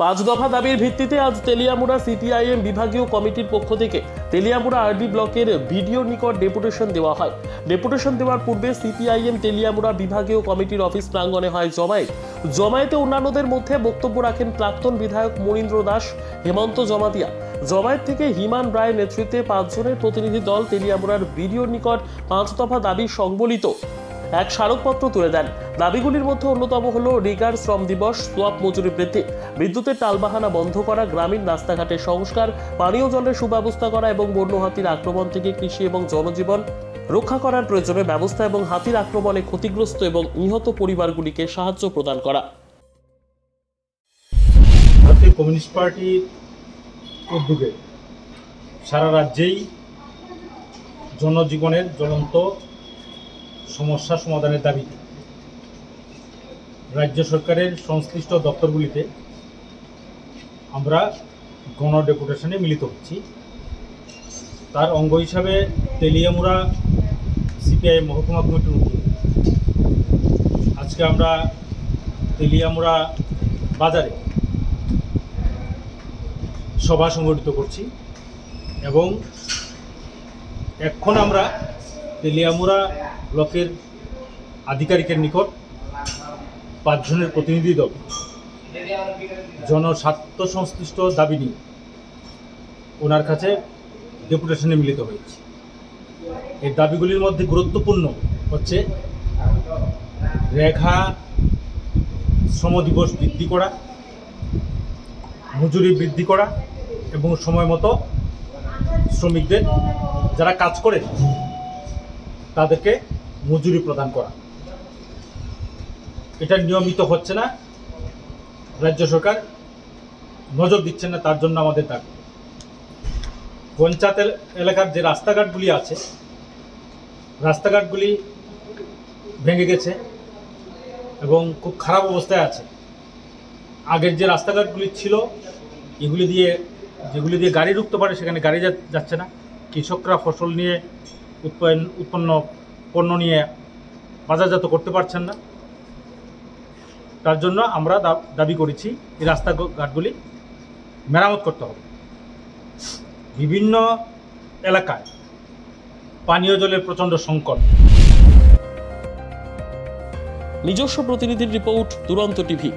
পাঁচ দফা দাবির ভিত্তিতে আজ তেলিয়ামুড়া সিপিআইএম বিভাগীয় কমিটির পক্ষ থেকে তেলিয়ামুড়া আরডি ব্লকের ভিডিও নিকট ডেপুটেশন দেওয়া হয়। ডেপুটেশন দেওয়ার পূর্বে সিপিআইএম তেলিয়ামুড়া বিভাগীয় কমিটির অফিস প্রাঙ্গণে হয় জমায়েত। জমায়েতে অন্যান্যদের মধ্যে বক্তব্য রাখেন প্রাক্তন বিধায়ক মনীন্দ্র দাস, হেমন্ত জমাতিয়া। জমায়েত থেকে হিমান রায়ের নেতৃত্বে 5 জনের প্রতিনিধি দল তেলিয়ামুড়ার ভিডিও নিকট 5 দফা দাবি সংবলিত এক স্মারকপত্র তুলে দেন। দাবিগুলির মধ্যে অন্যতম হল রিগার শ্রম দিবস, সোয়াব মজুরি বৃদ্ধি, বিদ্যুতের টালবাহানা বন্ধ করা, গ্রামীণ রাস্তাঘাটের সংস্কার, পানীয় জলের সুব্যবস্থা করা এবং বন্য হাতির আক্রমণ থেকে কৃষি এবং জনজীবন রক্ষা করার প্রয়োজনে ব্যবস্থা এবং হাতির আক্রমণে ক্ষতিগ্রস্ত এবং নিহত পরিবারগুলিকে সাহায্য প্রদান করা। ভারতীয় কমিউনিস্ট পার্টির উদ্যোগে সারা রাজ্যেই জনজীবনের জ্বলন্ত সমস্যা সমাধানের দাবিতে রাজ্য সরকারের সংশ্লিষ্ট দপ্তরগুলিতে আমরা গণ ডেপুটেশনে মিলিত হচ্ছি। তার অঙ্গ হিসাবে তেলিয়ামুড়া সিপিআই মহকুমা কমিটির উদ্যোগে আজকে আমরা তেলিয়ামুড়া বাজারে সভা সংগঠিত করছি এবং এখন আমরা তেলিয়ামুড়া ব্লকের আধিকারিকের নিকট 5 জনের প্রতিনিধি দল জনস্বার্থ সংশ্লিষ্ট দাবি নিয়ে ওনার কাছে ডেপুটেশনে মিলিত হয়েছে। এই দাবিগুলির মধ্যে গুরুত্বপূর্ণ হচ্ছে রেখা শ্রম দিবস বৃদ্ধি করা, মজুরি বৃদ্ধি করা এবং সময় মতো শ্রমিকদের যারা কাজ করে তাদেরকে মজুরি প্রদান করা। এটা নিয়মিত হচ্ছে না, রাজ্য সরকার নজর দিচ্ছেন না, তার জন্য আমাদের দাবি। পঞ্চায়েত এলাকার যে রাস্তাঘাটগুলি আছে, রাস্তাঘাটগুলি ভেঙে গেছে এবং খুব খারাপ অবস্থায় আছে। আগের যে রাস্তাঘাটগুলি ছিল যেগুলি দিয়ে গাড়ি ঢুকতে পারে সেখানে গাড়ি যাচ্ছে না। কৃষকরা ফসল নিয়ে উৎপন্ন পণ্য নিয়ে বাজারজাত করতে পারছেন না। তার জন্য আমরা দাবি করেছি এই রাস্তাঘাটগুলি মেরামত করতে হবে। বিভিন্ন এলাকায় পানীয় জলের প্রচণ্ড সংকট। নিজস্ব প্রতিনিধির রিপোর্ট, দুরন্ত টিভি।